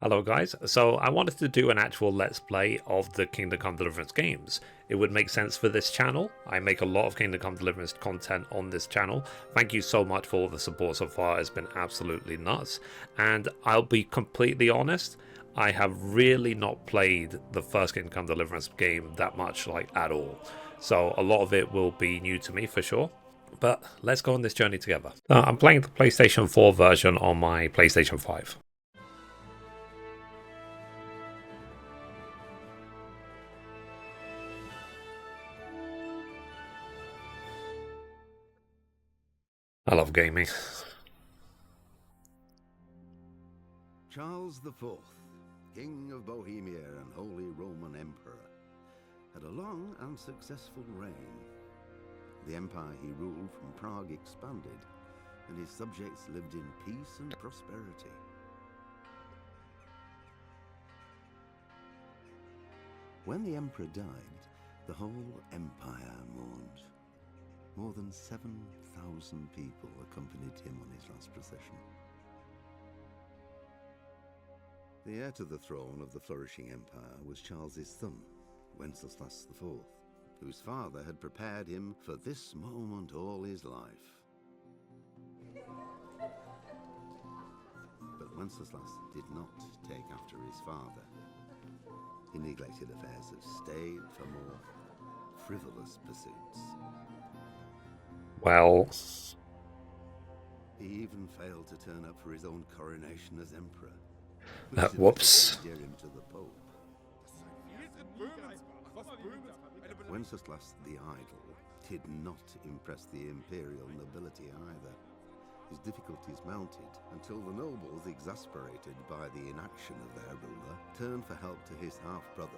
Hello guys, so I wanted to do an actual let's play of the Kingdom Come Deliverance games. It would make sense for this channel. I make a lot of Kingdom Come Deliverance content on this channel. Thank you so much for all the support so far, it's been absolutely nuts. And I'll be completely honest, I have really not played the first Kingdom Come Deliverance game that much, like, at all. So a lot of it will be new to me for sure. But let's go on this journey together. I'm playing the PlayStation 4 version on my PlayStation 5. I love gaming. Charles IV, King of Bohemia and Holy Roman Emperor, had a long and successful reign. The empire he ruled from Prague expanded, and his subjects lived in peace and prosperity. When the emperor died, the whole empire mourned. More than 7,000 people accompanied him on his last procession. The heir to the throne of the flourishing empire was Charles's son, Wenceslas IV, whose father had prepared him for this moment all his life. But Wenceslas did not take after his father. He neglected affairs of state for more frivolous pursuits. Well, he even failed to turn up for his own coronation as emperor. Whoops. Him to the Pope. Wenceslas the Idle did not impress the imperial nobility either. His difficulties mounted until the nobles, exasperated by the inaction of their ruler, turned for help to his half-brother,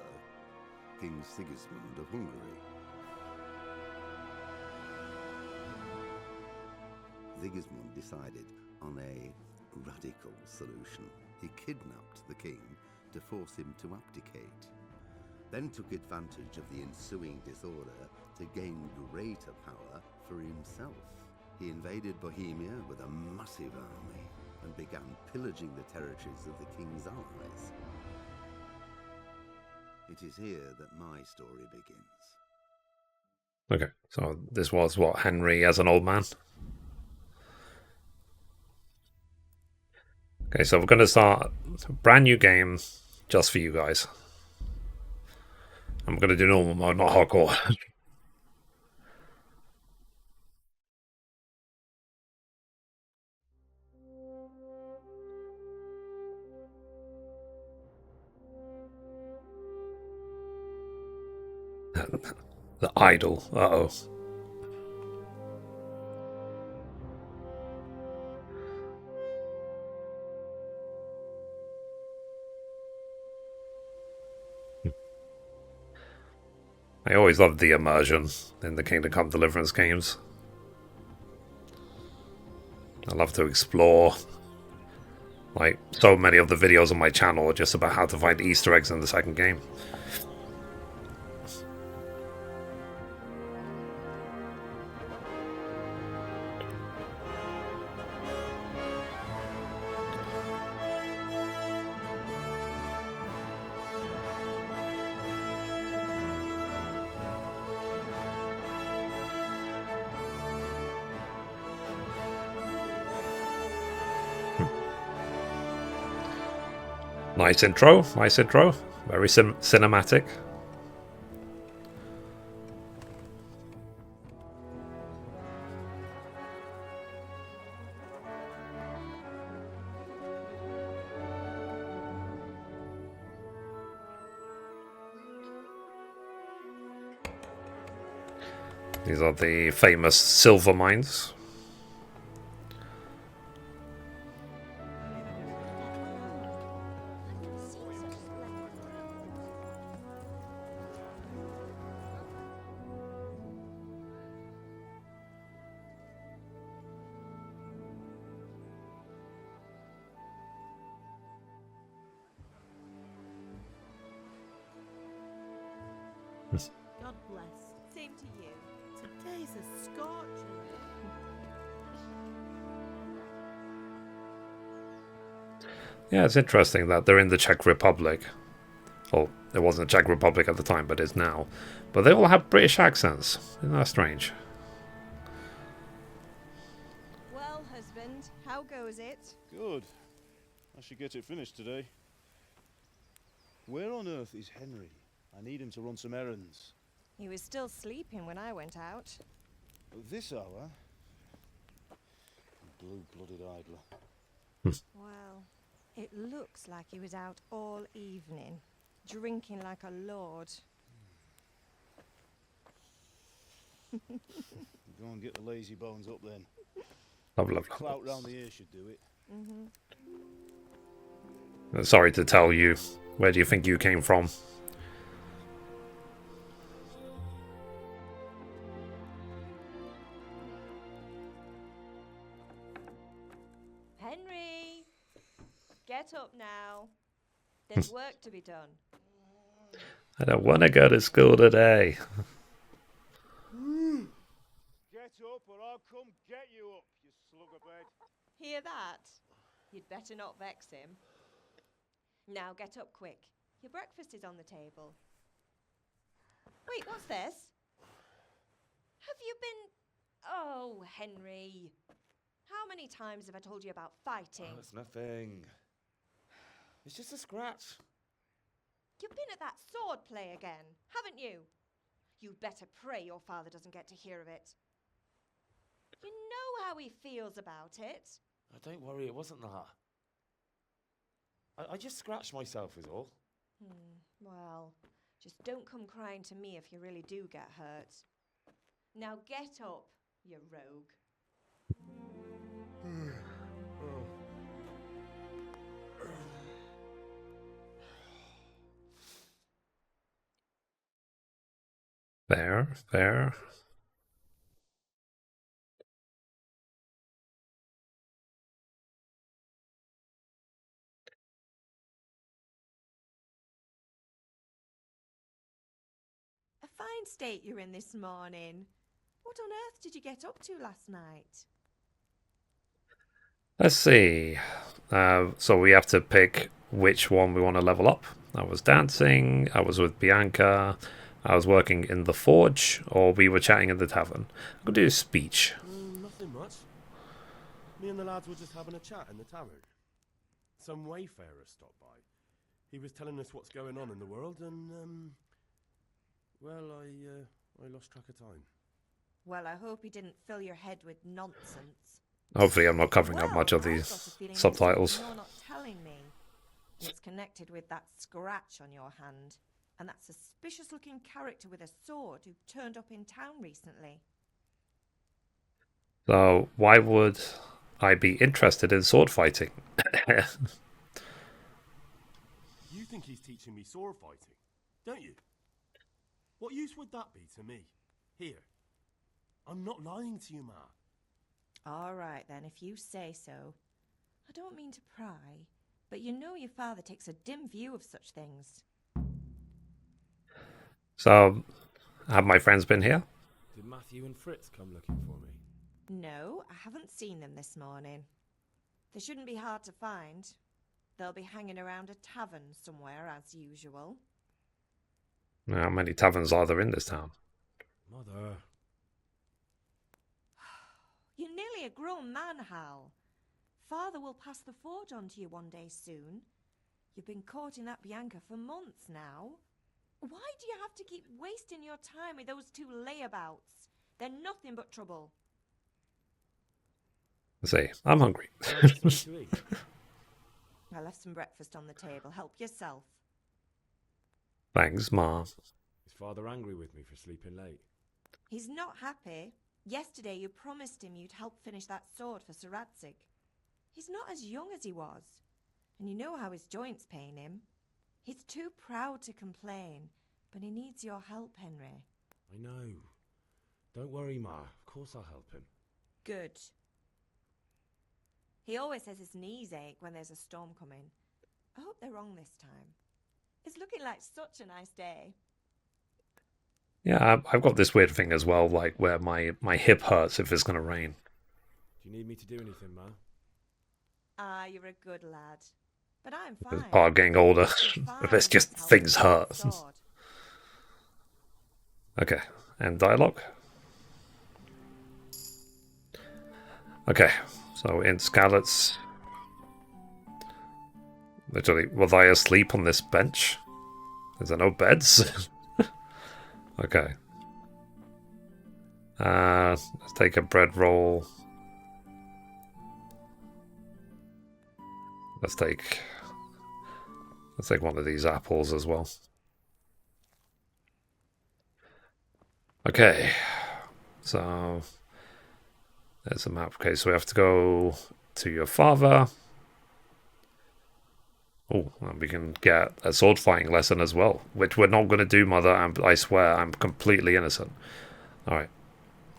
King Sigismund of Hungary. Sigismund decided on a radical solution. He kidnapped the king to force him to abdicate, then took advantage of the ensuing disorder to gain greater power for himself. He invaded Bohemia with a massive army and began pillaging the territories of the king's allies. It is here that my story begins. Okay, so this was what, Henry as an old man? Okay, so we're going to start a brand new game just for you guys. I'm going to do normal mode, not hardcore. The idol. Uh-oh. I always loved the immersion in the Kingdom Come Deliverance games. I love to explore. Like, so many of the videos on my channel are just about how to find Easter eggs in the second game. Nice intro, nice intro. Very cinematic. These are the famous silver mines. God bless. Same to you. Today's a scorcher. Yeah, it's interesting that they're in the Czech Republic. Oh, it wasn't the Czech Republic at the time, but is now. But they all have British accents. Isn't that strange? Well, husband, how goes it? Good. I should get it finished today. Where on earth is Henry? I need him to run some errands. He was still sleeping when I went out. At this hour? Blue-blooded idler. Well, it looks like he was out all evening, drinking like a lord. Go and get the lazy bones up then. Lovely. Clout round the ear should do it. Sorry to tell you. Where do you think you came from? Henry! Get up now. There's work to be done. I don't want to go to school today. Get up or I'll come get you up, you slugabed. Hear that? You'd better not vex him. Now get up quick. Your breakfast is on the table. Wait, what's this? Have you been... Oh, Henry. How many times have I told you about fighting? Oh, it's nothing. It's just a scratch. You've been at that sword play again, haven't you? You'd better pray your father doesn't get to hear of it. You know how he feels about it. Oh, don't worry, it wasn't that. I just scratched myself is all. Well, just don't come crying to me if you really do get hurt. Now get up, you rogue. There. A fine state you're in this morning. What on earth did you get up to last night? Let's see. So we have to pick which one we want to level up. I was dancing, I was with Bianca, I was working in the forge, or we were chatting in the tavern. I'm going to do a speech. Nothing much. Me and the lads were just having a chat in the tavern. Some wayfarer stopped by. He was telling us what's going on in the world, and well, I lost track of time. Well, I hope he didn't fill your head with nonsense. Hopefully I'm not covering up much of I've these got a feeling subtitles. You're not telling me. It's connected with that scratch on your hand, and that suspicious-looking character with a sword who turned up in town recently. So why would I be interested in sword fighting? You think he's teaching me sword fighting, don't you? What use would that be to me? Here. I'm not lying to you, Ma. All right, then, if you say so. I don't mean to pry, but you know your father takes a dim view of such things. So, have my friends been here? Did Matthew and Fritz come looking for me? No, I haven't seen them this morning. They shouldn't be hard to find. They'll be hanging around a tavern somewhere, as usual. How many taverns are there in this town? Mother. You're nearly a grown man, Hal. Father will pass the forge on to you one day soon. You've been courting that Bianca for months now. Why do you have to keep wasting your time with those two layabouts? They're nothing but trouble. Let's see, I'm hungry. To eat. I left some breakfast on the table. Help yourself. Thanks, Ma. Is Father angry with me for sleeping late? He's not happy. Yesterday you promised him you'd help finish that sword for Sir Radzig. He's not as young as he was. And you know how his joints pain him. He's too proud to complain, but he needs your help, Henry. I know. Don't worry, Ma. Of course I'll help him. Good. He always says his knees ache when there's a storm coming. I hope they're wrong this time. It's looking like such a nice day. Yeah, I've got this weird thing as well, like where my hip hurts if it's going to rain. Do you need me to do anything, Ma? Ah, you're a good lad. But I'm It's fine. part of getting older. Feel fine It's just how things to hurt. sword. Okay, and dialogue. Okay, so in Skalitz, literally, was I asleep on this bench? Is there no beds? Okay. Let's take a bread roll. Let's take one of these apples as well. Okay. So there's a map. Okay, so we have to go to your father. Oh, and we can get a sword fighting lesson as well, which we're not going to do, Mother. I swear, I'm completely innocent. All right,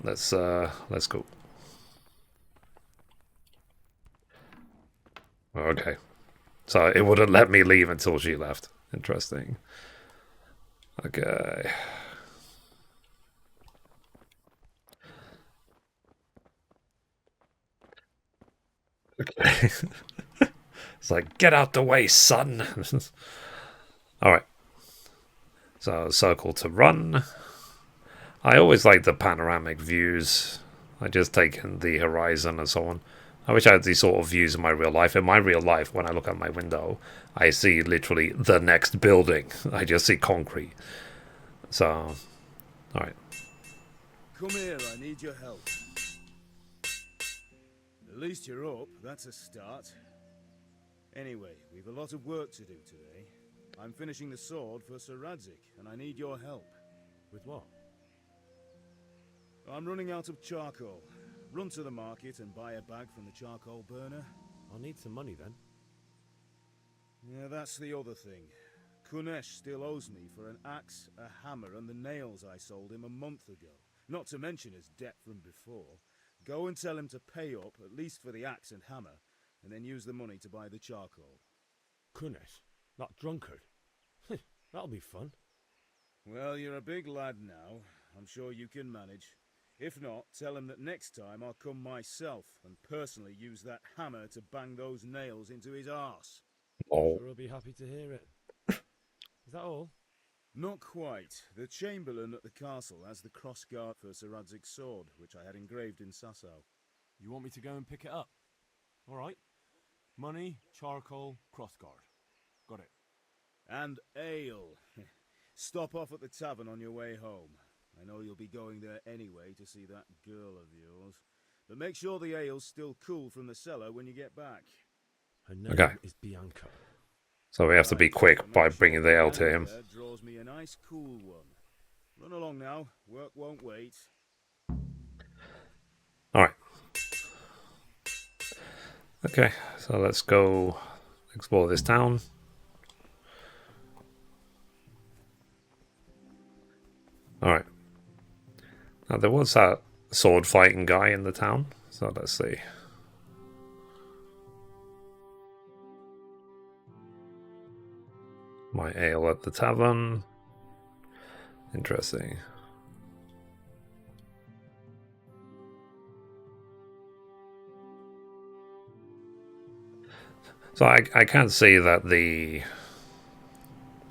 let's go. Okay, so it wouldn't let me leave until she left. Interesting. Okay. Okay. It's like, get out the way, son. All right. So circle to run. I always like the panoramic views. I just take in the horizon and so on. I wish I had these sort of views in my real life. In my real life, when I look out my window, I see literally the next building. I just see concrete. So, alright. Come here, I need your help. At least you're up, that's a start. Anyway, we've a lot of work to do today. I'm finishing the sword for Sir Radzik, and I need your help. With what? I'm running out of charcoal. Run to the market and buy a bag from the charcoal burner. I'll need some money then. Yeah, that's the other thing. Kunesh still owes me for an axe, a hammer, and the nails I sold him a month ago. Not to mention his debt from before. Go and tell him to pay up, at least for the axe and hammer, and then use the money to buy the charcoal. Kunesh? That drunkard? That'll be fun. Well, you're a big lad now. I'm sure you can manage. If not, tell him that next time I'll come myself and personally use that hammer to bang those nails into his arse. Oh. Sure, I'll be happy to hear it. Is that all? Not quite. The Chamberlain at the castle has the crossguard for Sir Radzik's sword, which I had engraved in Sasau. You want me to go and pick it up? All right. Money, charcoal, crossguard. Got it. And ale. Stop off at the tavern on your way home. I know you'll be going there anyway to see that girl of yours. But make sure the ale's still cool from the cellar when you get back. Her name is Bianca. So we have to be quick by bringing the ale to him. Draws me a nice cool one. Run along now. Work won't wait. Alright. Okay, so let's go explore this town. Alright. Now there was that sword fighting guy in the town, so let's see. My ale at the tavern. Interesting. So I can see that the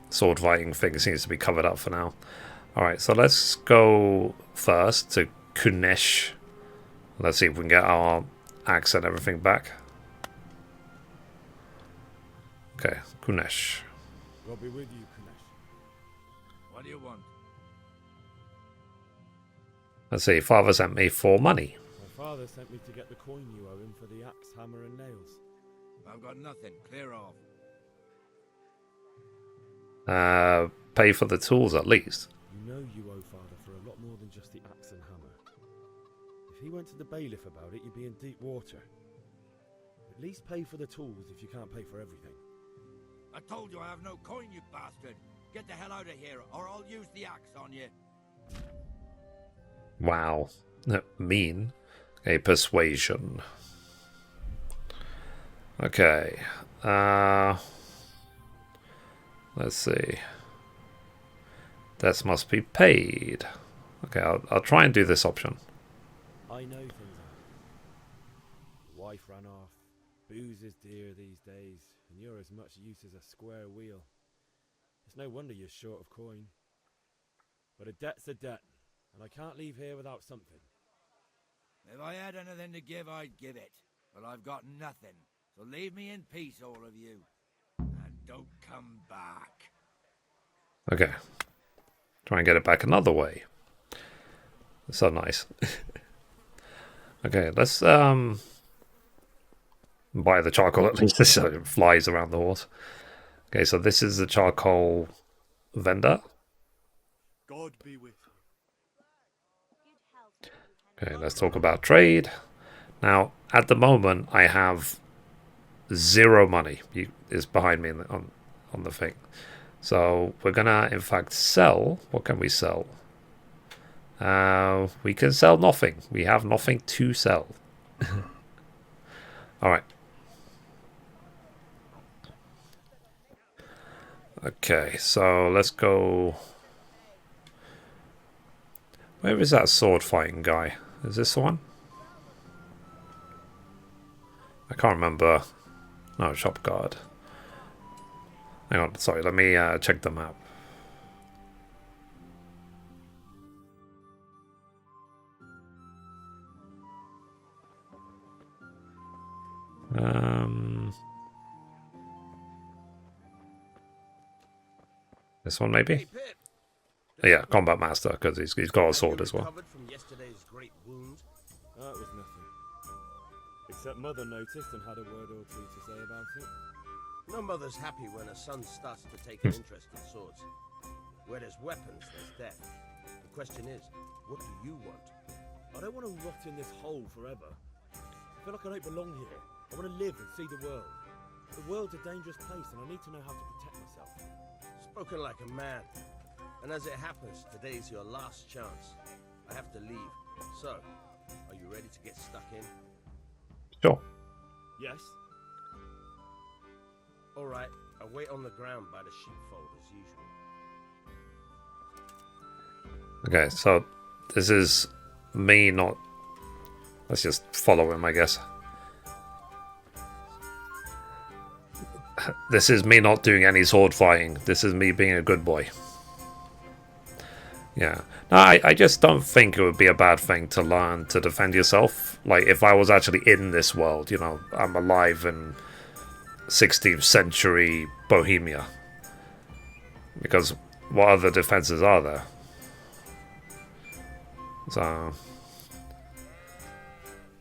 sword fighting thing seems to be covered up for now. Alright, so let's go first to Kunesh. Let's see if we can get our axe and everything back. Okay, Kunesh. I'll be with you, Kunesh. What do you want? Let's see, father sent me for money. My father sent me to get the coin you owe him for the axe, hammer, and nails. I've got nothing. Clear off. Pay for the tools at least. You know you owe father for a lot more than just the axe and hammer. If he went to the bailiff about it, you'd be in deep water. At least pay for the tools if you can't pay for everything. I told you I have no coin, you bastard. Get the hell out of here, or I'll use the axe on you. Wow. Mean. Okay, persuasion. Okay. Let's see. Debts must be paid. Okay, I'll try and do this option. I know things are. The wife ran off. Booze is dear these days. and you're as much use as a square wheel. It's no wonder you're short of coin. But a debt's a debt, and I can't leave here without something. If I had anything to give, I'd give it. But I've got nothing. So leave me in peace, all of you. And don't come back. Okay. Try and get it back another way. So nice. Okay, let's buy the charcoal at least so it flies around the horse. Okay, so this is the charcoal vendor. God be with you. Okay, let's talk about trade. Now, at the moment, I have 0 money. Is behind me on the thing. So we're gonna, in fact, sell. What can we sell? We can sell nothing. We have nothing to sell. All right. Okay, so let's go. Where is that sword fighting guy? Is this the one? I can't remember. No, shop guard. Hang on, sorry, let me check the map. This one maybe? Yeah, combat master, because he's got a sword as well. From yesterday's great wound? That was nothing. Except Mother noticed and had a word or two to say about it. No mother's happy when a son starts to take an interest in swords. Where there's weapons, there's death. The question is, what do you want? I don't want to rot in this hole forever. I feel like I don't belong here. I want to live and see the world. The world's a dangerous place and I need to know how to protect myself. Spoken like a man. And as it happens, today's your last chance. I have to leave. So, are you ready to get stuck in? Sure. Yes. Alright, I'll wait on the ground by the sheepfold as usual. Okay, so this is me not... Let's just follow him, I guess. This is me not doing any sword fighting. This is me being a good boy. Yeah. No, I just don't think it would be a bad thing to learn to defend yourself. Like, if I was actually in this world, you know, I'm alive in 16th century Bohemia. Because what other defenses are there? So...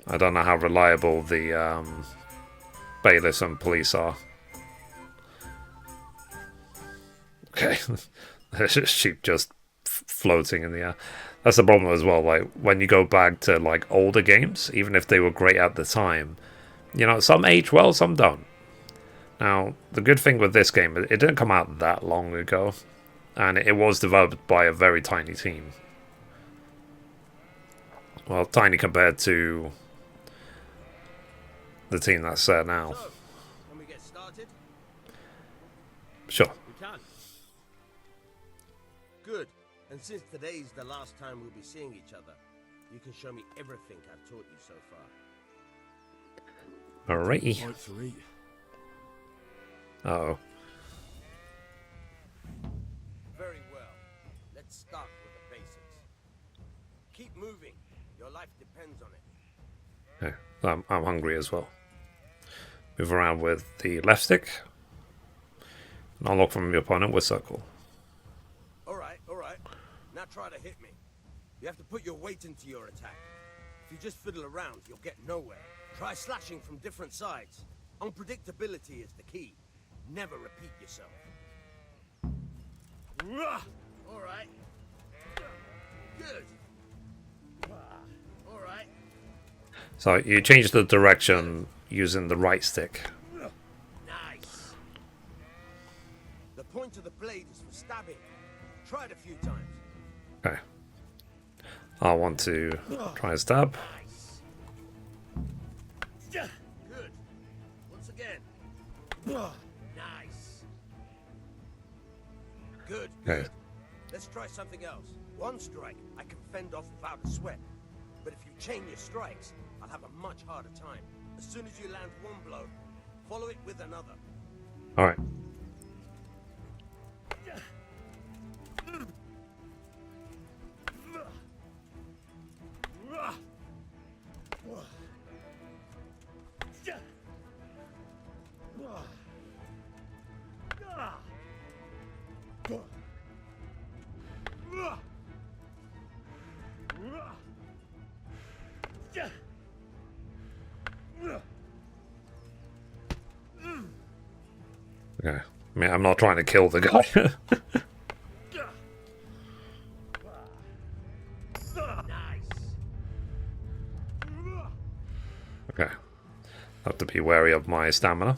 I don't know how reliable the bailiffs and police are. Okay. There's just sheep just floating in the air. That's the problem as well. Like, when you go back to like older games, even if they were great at the time, you know, some age well, some don't. Now, the good thing with this game, it didn't come out that long ago, and it was developed by a very tiny team. Well, tiny compared to the team that's there now. So, can we get started? Sure. We can. Good. And since today's the last time we'll be seeing each other, you can show me everything I've taught you so far. Alrighty. Right to eat. Uh-oh. Very well. Let's start with the basics. Keep moving. Your life depends on it. Okay. I'm hungry as well. Move around with the left stick. And unlock from your opponent with circle. Alright. Now try to hit me. You have to put your weight into your attack. If you just fiddle around, you'll get nowhere. Try slashing from different sides. Unpredictability is the key. Never repeat yourself. Alright. Good. Alright. So you change the direction using the right stick. Nice. The point of the blade is for stabbing. Try it a few times. Okay. I want to try and stab. Good. Once again. Nice. Good. Okay. Let's try something else. One strike I can fend off without a sweat. But if you chain your strikes, I'll have a much harder time. As soon as you land one blow, follow it with another. All right. Okay. I mean, I'm not trying to kill the guy. Okay. Have to be wary of my stamina.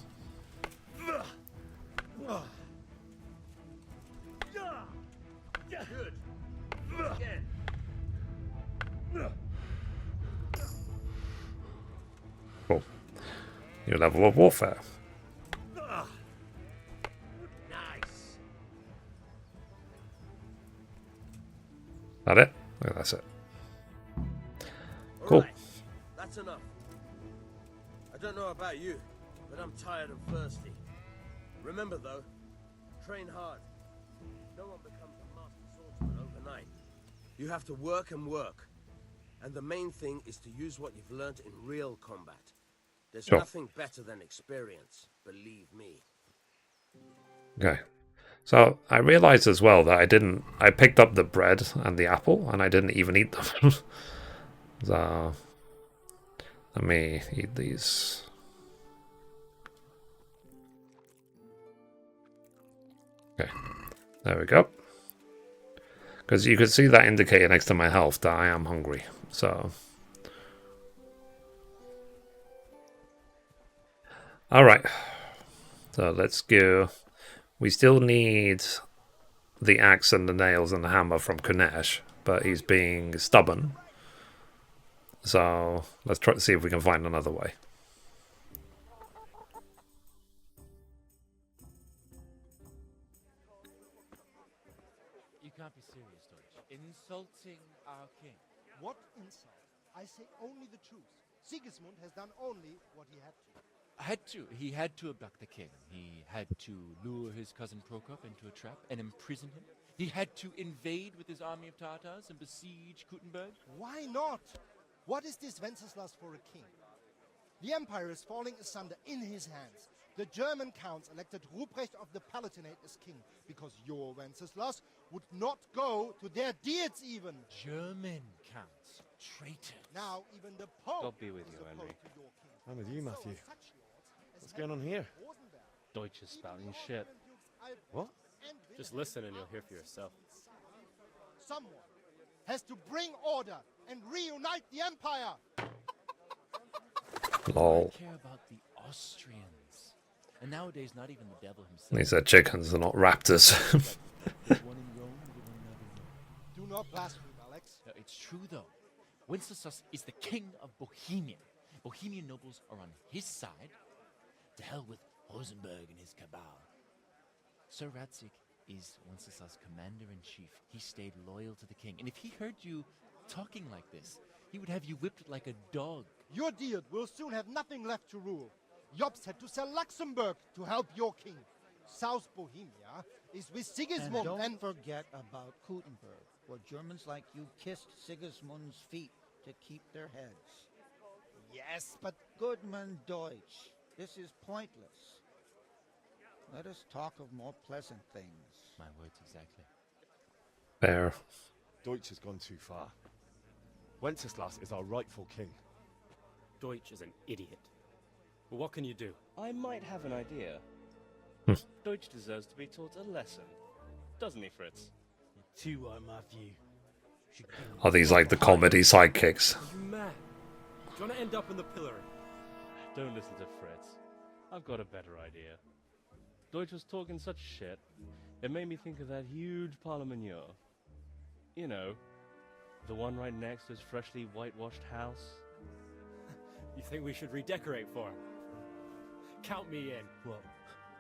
Cool. New level of warfare. That it? Yeah, that's it. Cool. Right, that's enough. I don't know about you, but I'm tired and thirsty. Remember though, train hard. No one becomes a master swordsman overnight. You have to work and work. And the main thing is to use what you've learned in real combat. There's Sure. nothing better than experience, believe me. Okay. So I realized as well that I picked up the bread and the apple and I didn't even eat them. So let me eat these. Okay, there we go. Because you can see that indicator next to my health that I am hungry. So, all right. So let's go. We still need the axe and the nails and the hammer from Kunesh, but he's being stubborn. So let's try to see if we can find another way. You can't be serious, Deutsch. Insulting our king. What insult? I say only the truth. Sigismund has done only what he had to. He had to abduct the king. He had to lure his cousin Prokop into a trap and imprison him. He had to invade with his army of Tatars and besiege Kuttenberg. Why not? What is this Wenceslas for a king? The empire is falling asunder in his hands. The German counts elected Ruprecht of the Palatinate as king because your Wenceslas would not go to their deeds even. German counts. Traitor. Now even the Pope God be with is you, opposed Henry. to your king. I'm with you, So Matthew. such lords as What's going on here? Rosenberg, Deutsch is spouting shit. What? and Just Wilhelm listen and you'll hear for yourself. Someone has to bring order and reunite the empire. Lol. I care about the Austrians. And nowadays, not even the devil himself. These are chickens, they're not raptors. There's one in Rome, there's one in Rome. Do not blaspheme, Alex. No, it's true, though. Wenceslas is the king of Bohemia. Bohemian nobles are on his side. To hell with Rosenberg and his cabal. Sir Radzik is Wenceslas' commander-in-chief. He stayed loyal to the king. And if he heard you talking like this, he would have you whipped like a dog. Your Diet will soon have nothing left to rule. Jobst had to sell Luxembourg to help your king. South Bohemia is with Sigismund And don't forget about Kuttenberg, where Germans like you kissed Sigismund's feet to keep their heads. Yes, but Goodman Deutsch, this is pointless. Let us talk of more pleasant things. My words exactly. Fair. Deutsch has gone too far. Wenceslas is our rightful king. Deutsch is an idiot. But what can you do? I might have an idea. Deutsch deserves to be taught a lesson. Doesn't he, Fritz? Too right, Matthew. Are these like the comedy sidekicks? Are you mad? Do you want to end up in the pillory? Don't listen to Fritz. I've got a better idea. Deutsch was talking such shit, it made me think of that huge parliament. You know, the one right next to his freshly whitewashed house. You think we should redecorate for him? Count me in. Well,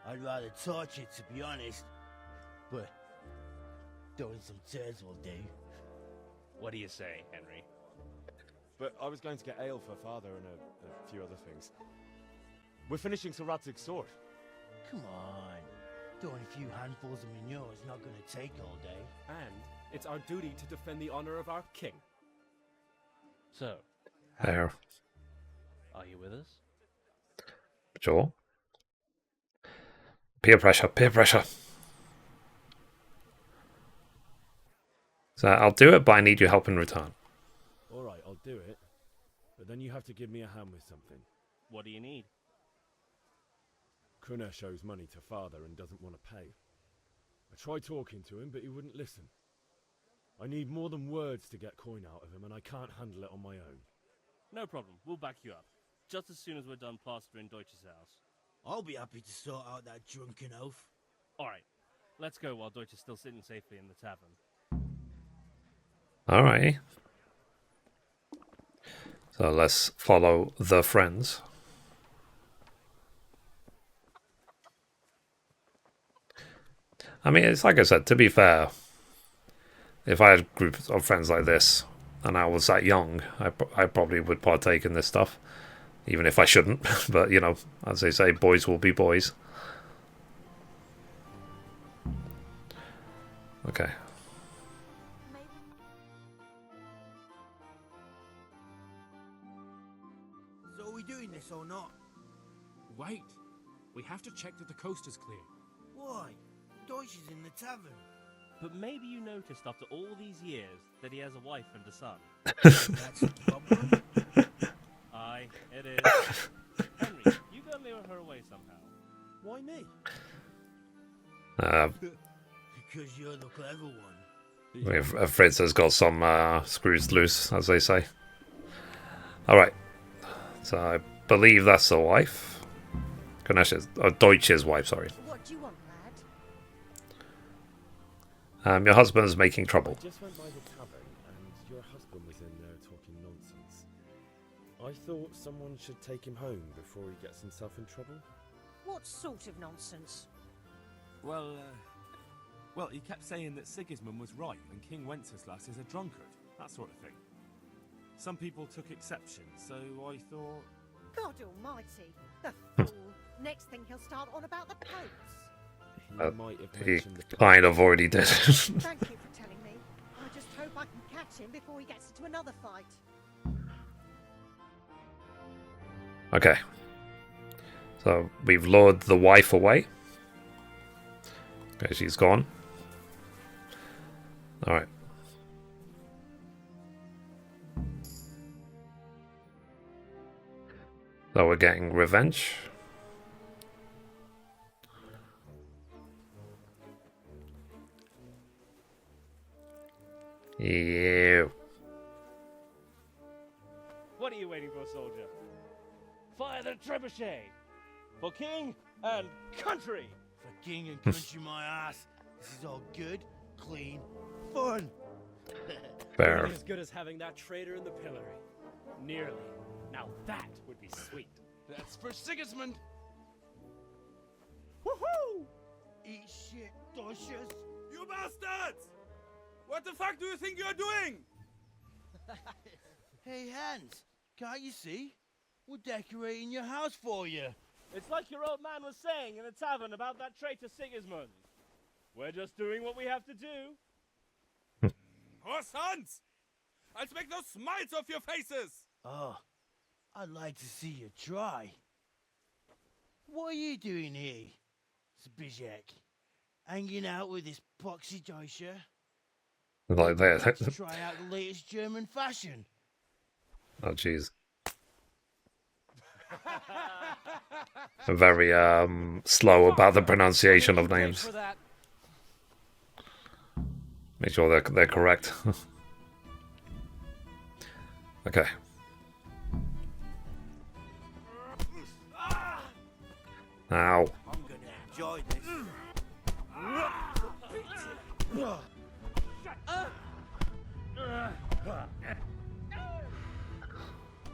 I'd rather torch it, to be honest. But throwing some turds will do. What do you say, Henry? But I was going to get ale for father and a few other things. We're finishing Sir Radzig's sword. Come on. Throwing a few handfuls of manure is not going to take all day. And it's our duty to defend the honor of our king. So, There. are you with us? Sure. Peer pressure, peer pressure. So I'll do it, but I need your help in return. Alright, I'll do it. But then you have to give me a hand with something. What do you need? Kunesh owes money to father and doesn't want to pay. I tried talking to him, but he wouldn't listen. I need more than words to get coin out of him, and I can't handle it on my own. No problem, we'll back you up. Just as soon as we're done plastering Deutsch's house. I'll be happy to sort out that drunken oaf. Alright, let's go while Deutsch is still sitting safely in the tavern. Alright. So let's follow the friends. I mean, it's like I said, to be fair, if I had a group of friends like this and I was that young, I probably would partake in this stuff. Even if I shouldn't. But, you know, as they say, boys will be boys. Okay. So are we doing this or not? Wait. We have to check that the coast is clear. Why? Deutsch is in the tavern. But maybe you noticed after all these years that he has a wife and a son. That's a problem. Aye, it is. Henry, you go lure her away somehow. Why me? Because you're the clever one. Fritz has got some screws loose, as they say. Alright. So I believe that's the wife. Kunesh's, Deutsch's wife, sorry. What do you want, lad? Your husband's making trouble. I just went by the tavern, and your husband was in there talking nonsense. I thought someone should take him home before he gets himself in trouble. What sort of nonsense? Well, he kept saying that Sigismund was right and King Wenceslas is a drunkard, that sort of thing. Some people took exception, so I thought... God almighty, the fool. Next thing he'll start on about the popes. He might have He mentioned the kind of already did. Thank you for telling me. I just hope I can catch him before he gets into another fight. Okay. So we've lured the wife away. Okay, she's gone. Alright. So we're getting revenge. You. What are you waiting for, soldier? Fire the trebuchet! For king and country! For king and country, my ass. This is all good, clean, fun. Fair. As good as having that traitor in the pillory. Nearly. Now that would be sweet. That's for Sigismund. Woohoo! Eat shit, Deutsches. You bastards! What the fuck do you think you're doing? Hey, Hans, can't you see? We're decorating your house for you. It's like your old man was saying in the tavern about that traitor Sigismund. We're just doing what we have to do. Oh, sons! I'll make those smiles off your faces! Oh, I'd like to see you try. What are you doing here, Zbigniew? Hanging out with this poxy Deutscher? Like that. Let's try out the latest German fashion. Oh, jeez. Very slow about the pronunciation of names. Make sure they're correct. Okay. Ow. I'm gonna enjoy this.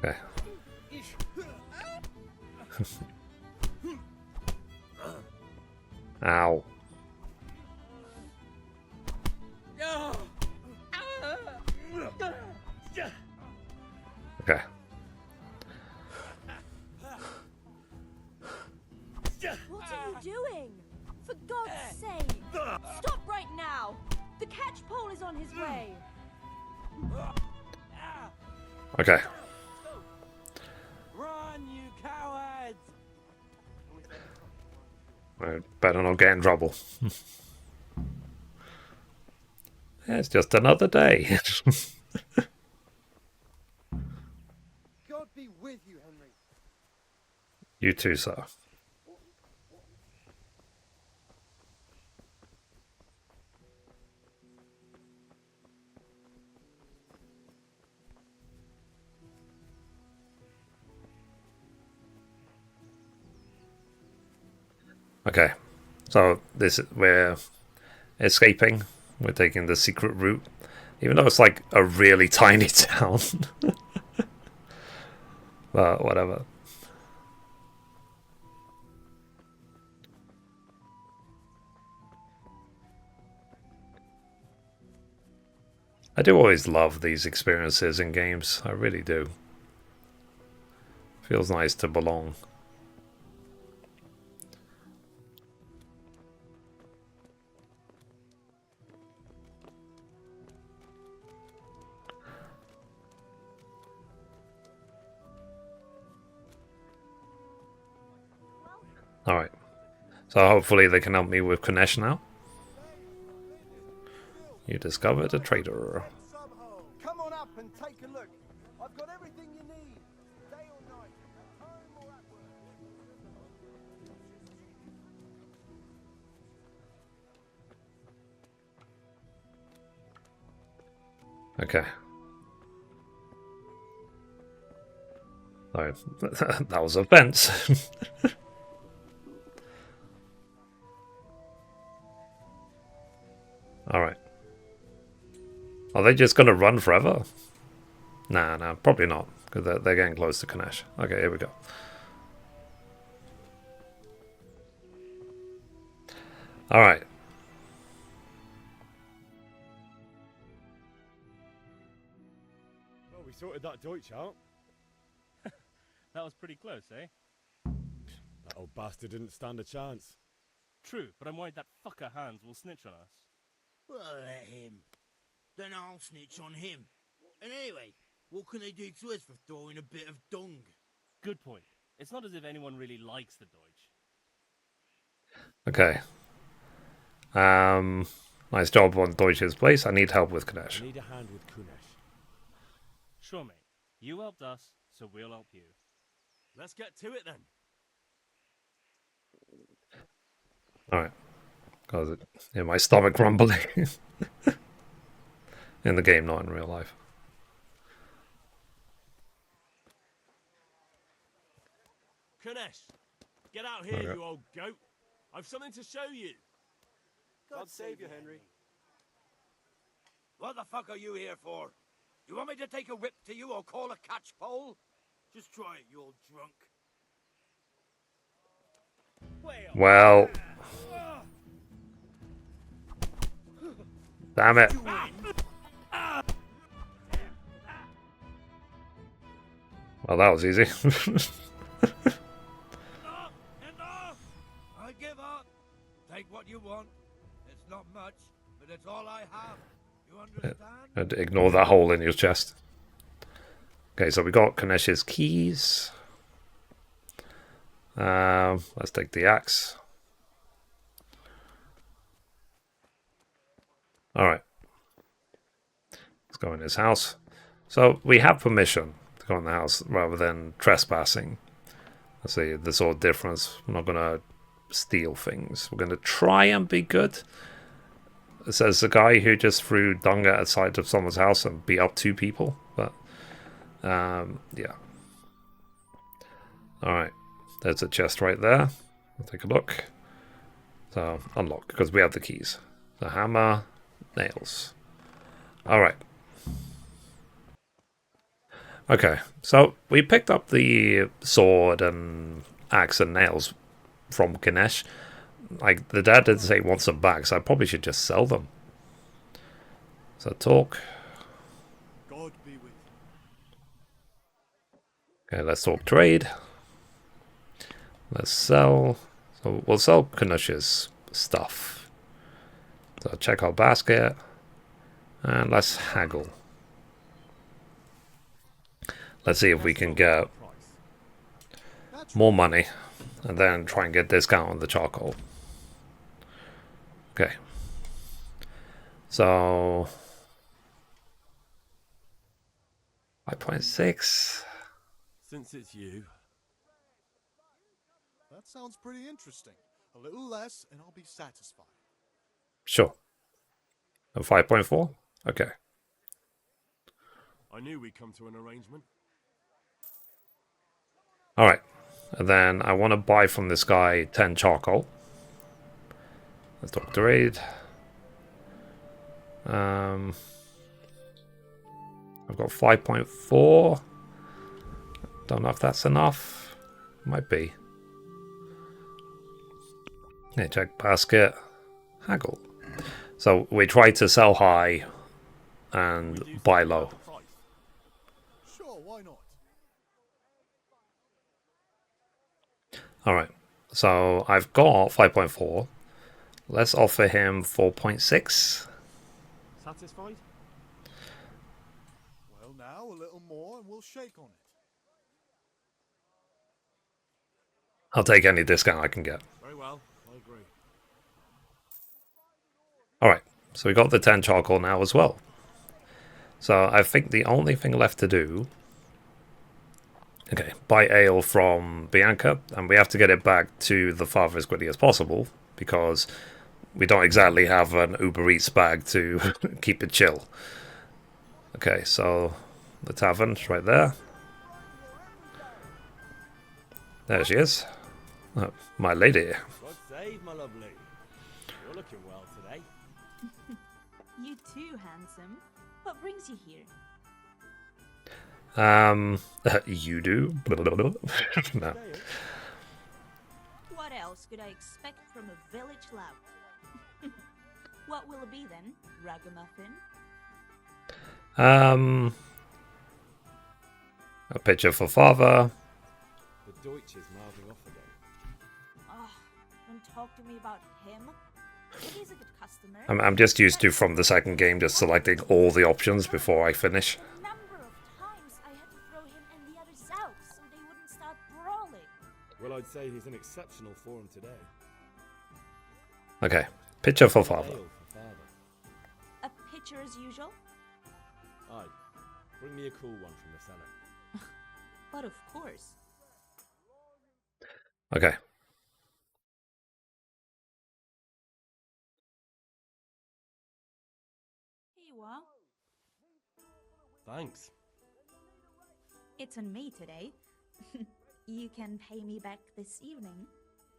Okay. Ow. Okay. What are you doing? on his way. Okay. Run, you cowards! I better not get in trouble. It's just another day. God be with you, Henry. You too, sir. Okay, so we're escaping. We're taking the secret route, even though it's like a really tiny town. But whatever. I do always love these experiences in games. I really do. Feels nice to belong. Alright. So hopefully they can help me with Kunesh now. You discovered a traitor. Come on up and take a look. I've got everything you need. Day or night, at home or at work. Okay. Sorry, that was a fence. Alright. Are they just going to run forever? Nah, probably not. Because they're getting close to Kunesh. Okay, here we go. Alright. Well, we sorted that Deutsch out. That was pretty close, eh? That old bastard didn't stand a chance. True, but I'm worried that fucker Hans will snitch on us. Well, let him. Then I'll snitch on him. And anyway, what can they do to us for throwing a bit of dung? Good point. It's not as if anyone really likes the Deutsch. Okay. Nice job on Deutsch's place. I need help with Kunesh. I need a hand with Kunesh. Sure, mate. You helped us, so we'll help you. Let's get to it then. Alright. Cause my stomach rumbling. In the game, not in real life. Kunesh, get out here, Okay. you old goat. I've something to show you. God save you, Henry. What the fuck are you here for? You want me to take a whip to you or call a catchpole? Just try it, you old drunk. Well. Damn it. Well, that was easy. I give up. Take what you want. It's not much, but it's all I have. You understand? And ignore that hole in your chest. Okay, so we got Kunesh's keys. Let's take the axe. Alright. Let's go in his house. So we have permission to go in the house rather than trespassing. Let's see the sort of difference. We're not going to steal things. We're going to try and be good. It says the guy who just threw dung at the side of someone's house and beat up 2 people. But, yeah. Alright. There's a chest right there. We'll take a look. So, unlock, because we have the keys. The hammer, nails. Alright. Okay, so we picked up the sword and axe and nails from Kunesh. Like, the dad did say he wants them back, so I probably should just sell them. So, talk. God be with you. Okay, let's talk trade. Let's sell. So, we'll sell Kunesh's stuff. So, check our basket. And let's haggle. Let's see if we can get more money and then try and get discount on the charcoal. Okay. So 5.6. Since it's you. That sounds pretty interesting. A little less and I'll be satisfied. Sure. And 5.4? Okay. I knew we'd come to an arrangement. Alright. And then I want to buy from this guy 10 charcoal. Let's Dr. Aid. I've got 5.4. Don't know if that's enough. Might be. Yeah, check basket. Haggle. So we try to sell high and buy low. Sure, why not? Alright. So I've got 5.4. Let's offer him 4.6. Satisfied? Well, now a little more and we'll shake on it. I'll take any discount I can get. Very well, I agree. Alright, so we got the 10 charcoal now as well. So I think the only thing left to do... Okay, buy ale from Bianca, and we have to get it back to the father as quickly as possible, because we don't exactly have an Uber Eats bag to keep it chill. Okay, so the tavern's right there. There she is. Oh, my lady. God save, my lovely. You're looking well today. You too, handsome. What brings you here? You do? No. What else could I expect from a village lout? What will it be then? Ragamuffin? A picture for father. The Deutsch is mouthing off again. Oh, don't talk to me about him. He's a good customer. I'm just used to, from the second game, just selecting all the options before I finish. A number of times I had to throw him and the others out so they wouldn't start brawling. Well, I'd say he's in exceptional form today. Okay, picture for father. Ale for father. A pitcher as usual? Aye. Bring me a cool one from the cellar. But of course. Okay. Here you are. Thanks. It's on me today. You can pay me back this evening.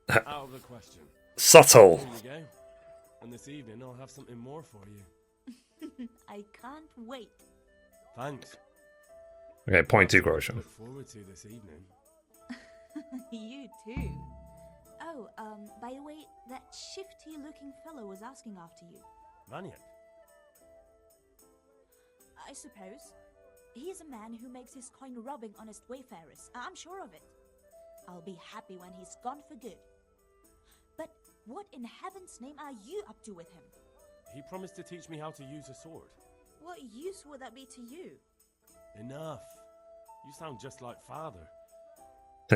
Out of the question. Subtle. Here you go. And this evening I'll have something more for you. I can't wait. Thanks. Okay, 0.2 groschen. Look forward to this evening. You too. Oh, by the way, that shifty-looking fellow was asking after you. Maniac. I suppose. He's a man who makes his coin robbing honest wayfarers. I'm sure of it. I'll be happy when he's gone for good. But what in heaven's name are you up to with him? He promised to teach me how to use a sword. What use would that be to you? Enough. You sound just like father.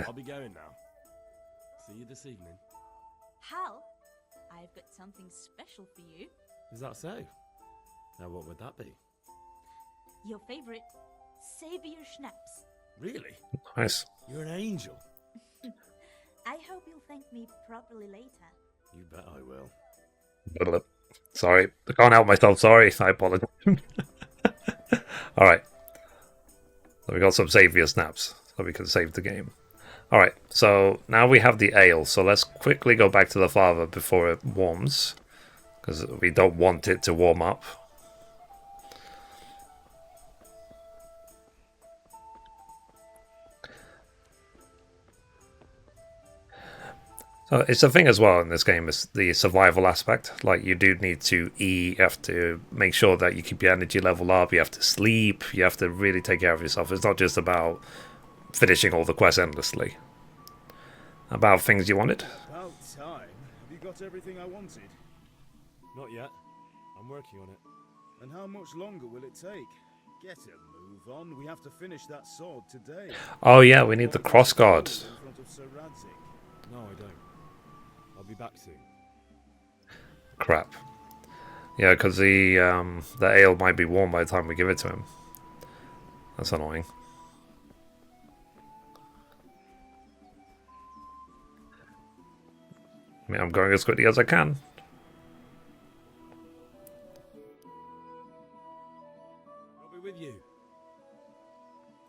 I'll be going now. See you this evening. Hal, I've got something special for you. Is that so? Now what would that be? Your favorite Savior Schnapps. Really? Nice. You're an angel. I hope you'll thank me properly later. You bet I will. Sorry, I can't help myself. Sorry, I apologize. Alright. So we got some savior snaps, so we can save the game. Alright, so now we have the ale, so let's quickly go back to the father before it warms, because we don't want it to warm up. So it's a thing as well in this game, is the survival aspect. Like, you do need to eat, you have to make sure that you keep your energy level up, you have to sleep, you have to really take care of yourself. It's not just about finishing all the quests endlessly. About things you wanted? About time. Have you got everything I wanted? Not yet. I'm working on it. And how much longer will it take? Get a move on. We have to finish that sword today. Oh yeah, we need the crossguard. In front of Sir Radzig. No, I don't. I'll be back soon. Crap. Yeah, because the ale might be warm by the time we give it to him. That's annoying. I mean, I'm going as quickly as I can. I'll be with you.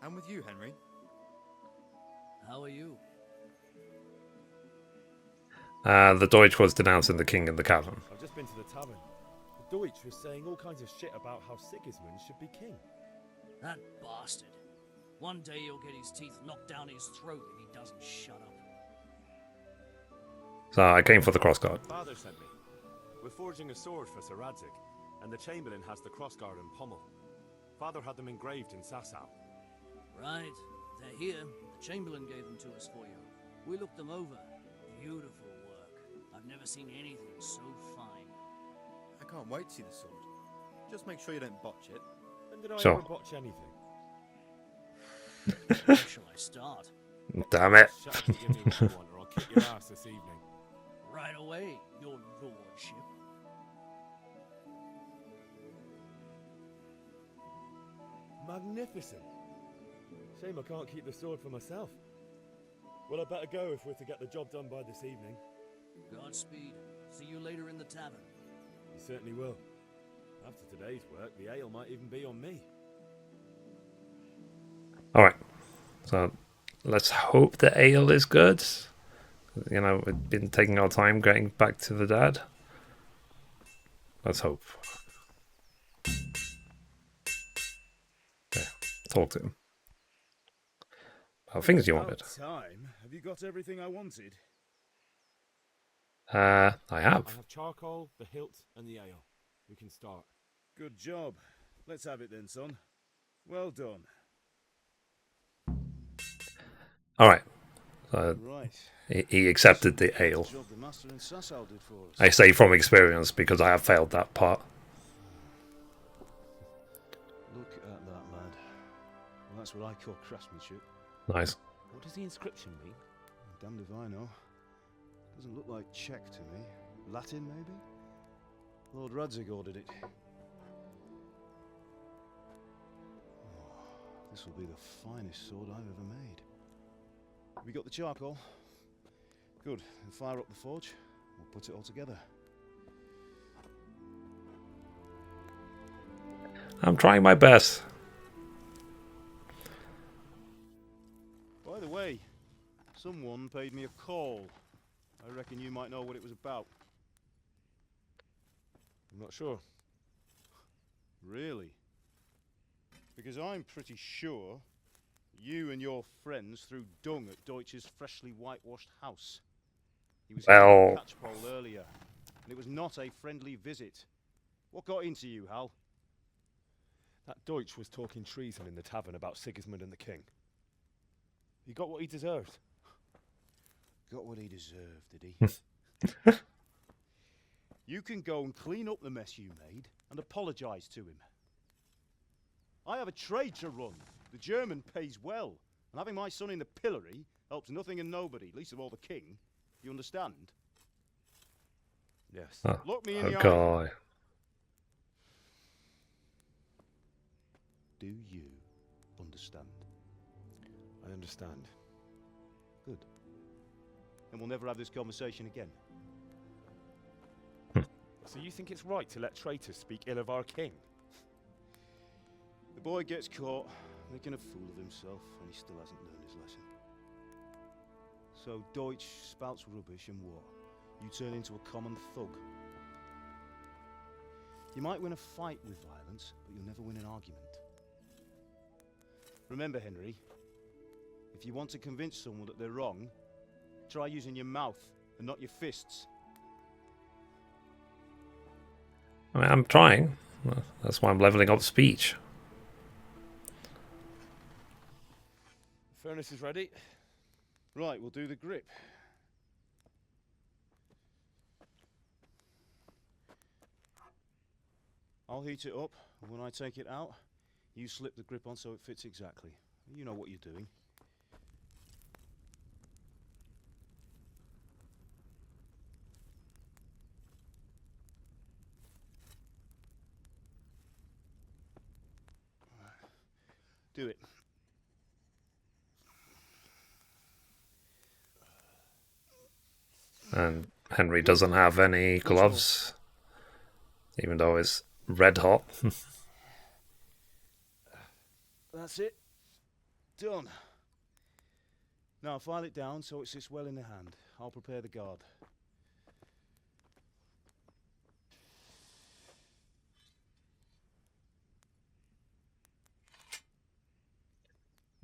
I'm with you, Henry. How are you? The Deutsch was denouncing the king in the cavern. I've just been to the tavern. The Deutsch was saying all kinds of shit about how Sigismund should be king. That bastard. One day he'll get his teeth knocked down his throat if he doesn't shut up. So I came for the crossguard. Father sent me. We're forging a sword for Sir Radzig, and the Chamberlain has the crossguard and pommel. Father had them engraved in Sasau. Right. They're here. The Chamberlain gave them to us for you. We looked them over. Beautiful work. I've never seen anything so fine. I can't wait to see the sword. Just make sure you don't botch it. When did I Sure. ever botch anything? Where shall I start? Damn it. Shut up and give me what you want, or I'll kick your ass this evening. Right away, your lordship. Magnificent. Shame I can't keep the sword for myself. Well, I better go if we're to get the job done by this evening. Godspeed. See you later in the tavern. You certainly will. After today's work, the ale might even be on me. Alright. So let's hope the ale is good. You know, we've been taking our time getting back to the dad. Let's hope. Okay, talk to him. Things you wanted. Time. Have you got everything I wanted? I have. I have charcoal, the hilt, and the ale. We can start. Good job. Let's have it then, son. Well done. Alright. Right. He accepted the ale. Job the master in Sasau did for us. I say from experience because I have failed that part. Look at that, lad. Well, that's what I call craftsmanship. Nice. What does the inscription mean? Damned if I know. Doesn't look like Czech to me. Latin, maybe? Lord Radzig ordered it. Oh, this will be the finest sword I've ever made. Have we got the charcoal? Good. Then fire up the forge. We'll put it all together. I'm trying my best. By the way, someone paid me a call. I reckon you might know what it was about. I'm not sure. Really? Because I'm pretty sure you and your friends threw dung at Deutsch's freshly whitewashed house. He was here in the catchpole earlier, and it was not a friendly visit. What got into you, Hal? That Deutsch was talking treason in the tavern about Sigismund and the king. He got what he deserved. Got what he deserved, did he? You can go and clean up the mess you made and apologise to him. I have a trade to run. The German pays well, and having my son in the pillory helps nothing and nobody, least of all the king. You understand? Yes. Look me in the eye. Guy. Do you understand? I understand. Good. Then we'll never have this conversation again. So you think it's right to let traitors speak ill of our king? The boy gets caught, making a fool of himself, and he still hasn't learned his lesson. So Deutsch spouts rubbish, and what? You turn into a common thug. You might win a fight with violence, but you'll never win an argument. Remember, Henry, if you want to convince someone that they're wrong, try using your mouth and not your fists. I mean, I'm trying. That's why I'm leveling up speech. The furnace is ready. Right, we'll do the grip. I'll heat it up, and when I take it out, you slip the grip on so it fits exactly. You know what you're doing. Do it. And Henry doesn't have any gloves, even though it's red hot. That's it. Done. Now file it down so it sits well in the hand. I'll prepare the guard.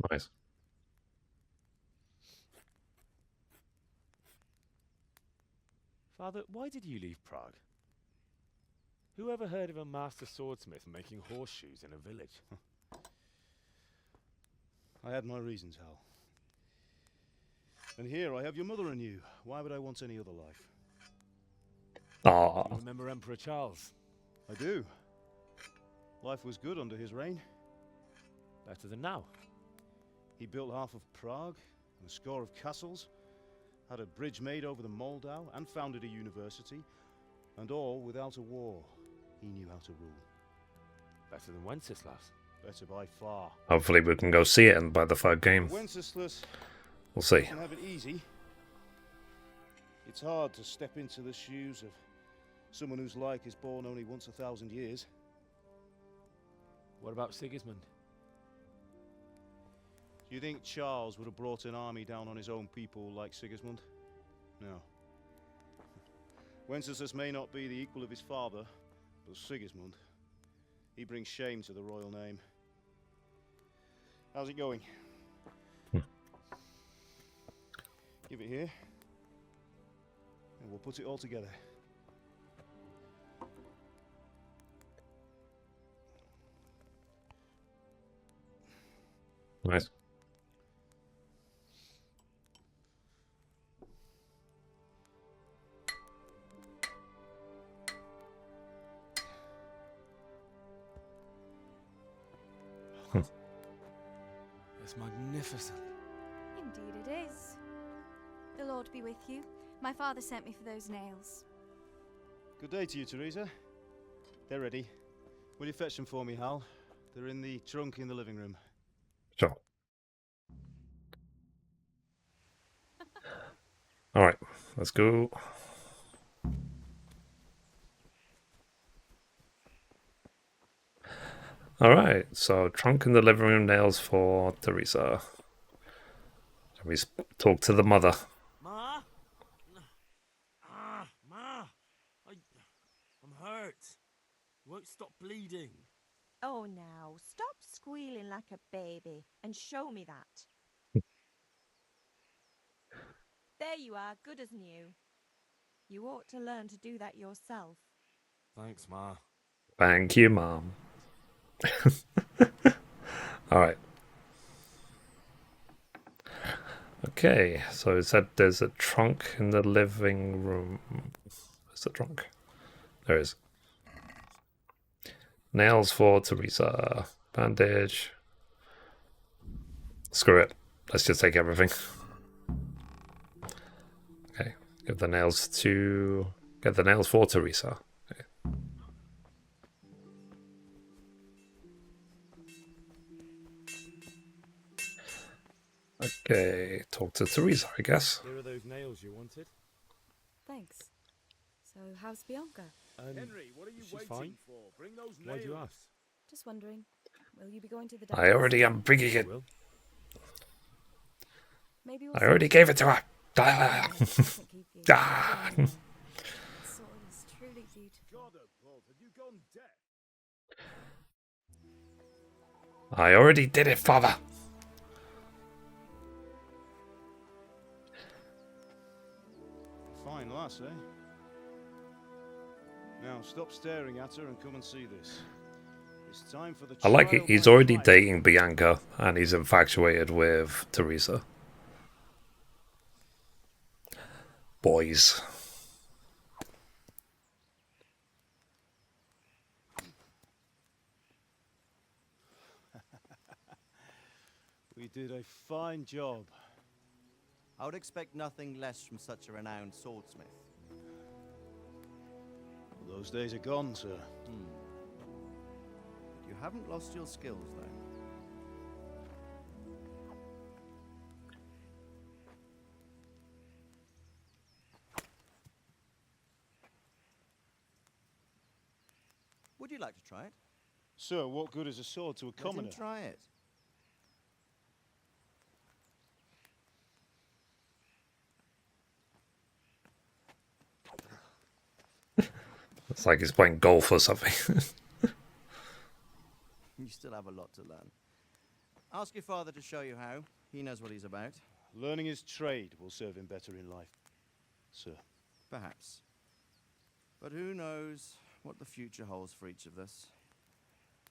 Nice. Father, why did you leave Prague? Who ever heard of a master swordsmith making horseshoes in a village? I had my reasons, Hal. And here I have your mother and you. Why would I want any other life? Ah. You remember Emperor Charles? I do. Life was good under his reign. Better than now. He built half of Prague, and a score of castles, had a bridge made over the Moldau, and founded a university, and all without a war. He knew how to rule. Better than Wenceslas. Better by far. Hopefully we can go see it by the third game. Wenceslas, we'll see. Doesn't have it easy. It's hard to step into the shoes of someone whose like is born only once 1,000 years. What about Sigismund? Do you think Charles would have brought an army down on his own people like Sigismund? No. Wenceslas may not be the equal of his father, but Sigismund, he brings shame to the royal name. How's it going? Give it here, and we'll put it all together. Nice. It's magnificent. Indeed it is. The Lord be with you. My father sent me for those nails. Good day to you, Teresa. They're ready. Will you fetch them for me, Hal? They're in the trunk in the living room. Sure. Alright, let's go. Alright, so trunk in the living room, nails for Teresa. Shall we talk to the mother? Ma? Ma! I'm hurt. You won't stop bleeding. Oh, now, stop squealing like a baby and show me that. There you are, good as new. You ought to learn to do that yourself. Thanks, Ma. Thank you, Mom. Alright. Okay, so it said there's a trunk in the living room. Where's the trunk? There is. Nails for Teresa. Bandage. Screw it. Let's just take everything. Okay. Get the nails for Teresa. Okay. Okay, talk to Teresa, I guess. Here are those nails you wanted. Thanks. So, how's Bianca? Henry, what are you waiting fine. for? Bring those nails. Why do you ask? Just wondering. Will you be going to the I already am bringing it. Maybe I already gave it to her. Ah. Ah. Sword is truly beautiful. God above, have you gone deaf? I already did it, Father. Fine lass, eh? Now stop staring at her and come and see this. It's time for the I like it. trial He's by already fire. dating Bianca and he's infatuated with Teresa. Boys. We did a fine job. I would expect nothing less from such a renowned swordsmith. Those days are gone, sir. You haven't lost your skills, though. Would you like to try it? Sir, what good is a sword to a commoner? Let him try it. It's like he's playing golf or something. You still have a lot to learn. Ask your father to show you how. He knows what he's about. Learning his trade will serve him better in life, sir. Perhaps. But who knows what the future holds for each of us.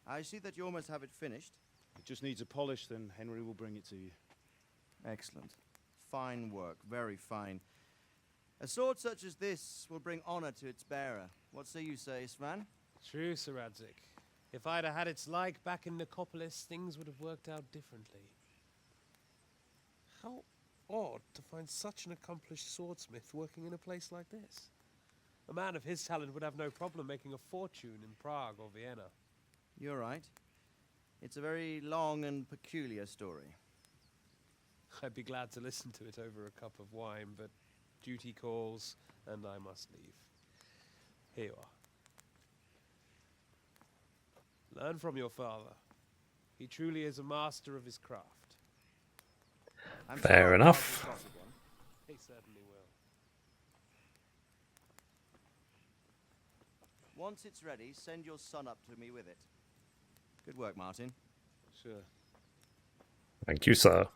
I see that you almost have it finished. It just needs a polish, then Henry will bring it to you. Excellent. Fine work, very fine. A sword such as this will bring honor to its bearer. What say you, Svan? True, Sir Radzik. If I'd have had its like back in Nicopolis, things would have worked out differently. How odd to find such an accomplished swordsmith working in a place like this. A man of his talent would have no problem making a fortune in Prague or Vienna. You're right. It's a very long and peculiar story. I'd be glad to listen to it over a cup of wine, but duty calls, and I must leave. Here you are. Learn from your father. He truly is a master of his craft. Fair enough. He certainly will. Once it's ready, send your son up to me with it. Good work, Martin. Sure. Thank you, sir.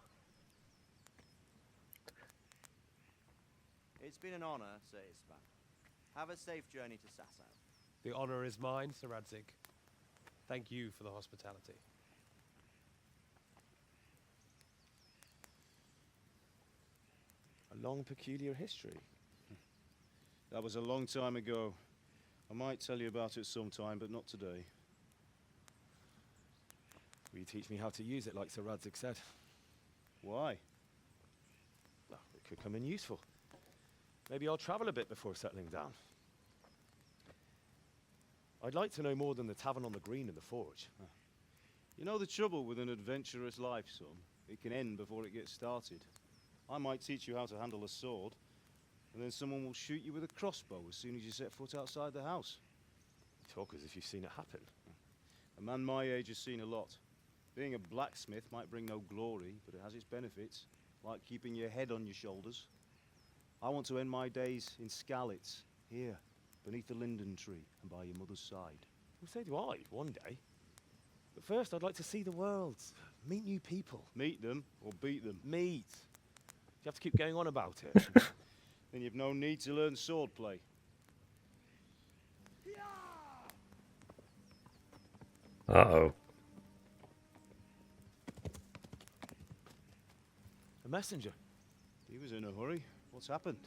It's been an honor, Sir Isvan. Have a safe journey to Sasau. The honor is mine, Sir Radzik. Thank you for the hospitality. A long, peculiar history. That was a long time ago. I might tell you about it sometime, but not today. Will you teach me how to use it, like Sir Radzik said? Why? Well, it could come in useful. Maybe I'll travel a bit before settling down. I'd like to know more than the Tavern on the Green and the Forge. You know the trouble with an adventurous life, son? It can end before it gets started. I might teach you how to handle a sword, and then someone will shoot you with a crossbow as soon as you set foot outside the house. You talk as if you've seen it happen. A man my age has seen a lot. Being a blacksmith might bring no glory, but it has its benefits, like keeping your head on your shoulders. I want to end my days in Skalitz, here, beneath the linden tree and by your mother's side. Well, so do I, one day. But first, I'd like to see the world, meet new people. Meet them or beat them? Meet. You have to keep going on about it. Then you've no need to learn swordplay. Uh-oh. A messenger. He was in a hurry. What's happened?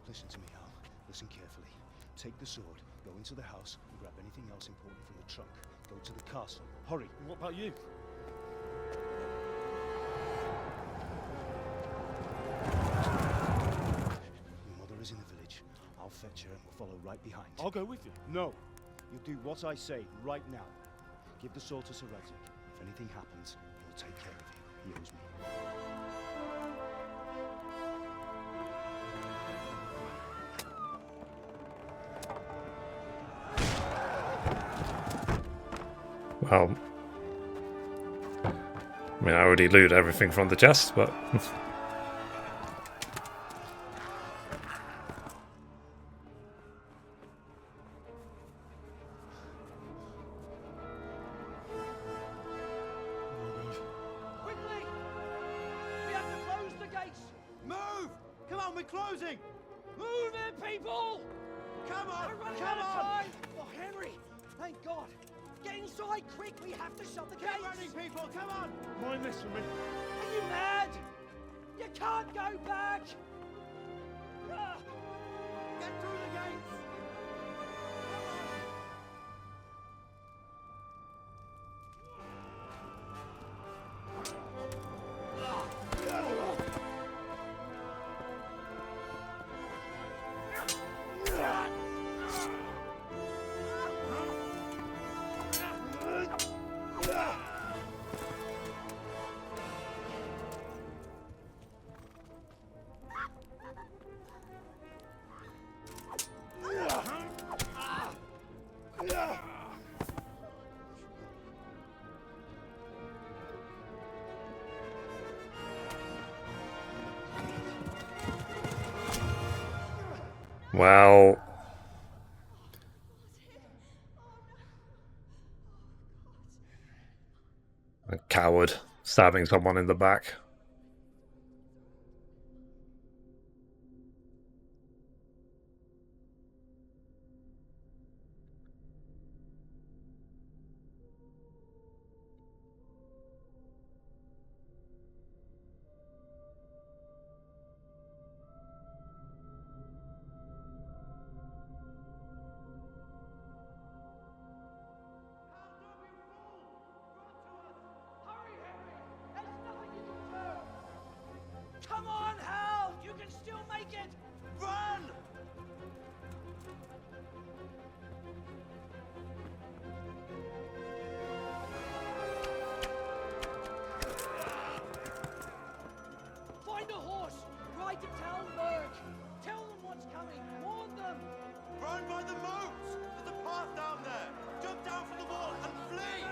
Listen to me, Al. Listen carefully. Take the sword, go into the house, and grab anything else important from the trunk. Go to the castle. Hurry. What about you? Your mother is in the village. I'll fetch her and we'll follow right behind. I'll go with you. No. You'll do what I say right now. Give the sword to Sir Radzik. If anything happens, he'll take care of you. He owes me. Well, mean, I already looted everything from the chest, but... Quickly! We have to close the gates! Move! Come on, we're closing! Move it, people! Come on! We're running out of time! Oh, Henry! Thank God! Get inside, quick! We have to shut the gates! Keep running, people! Come on! Mind this for me. Are you mad? You can't go back! Ah! Get through the gates! Well... a coward stabbing someone in the back. Come on, Hal! You can still make it! Run! Find a horse! Ride to Talberg! Tell them what's coming! Warn them! Run by the moats! There's a path down there! Jump down from the wall and flee!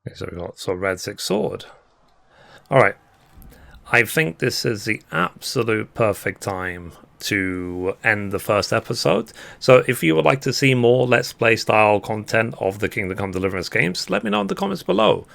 Okay, so we've got Radsik's sword. Alright. I think this is the absolute perfect time to end the first episode. So if you would like to see more Let's Play style content of the Kingdom Come Deliverance games, let me know in the comments below.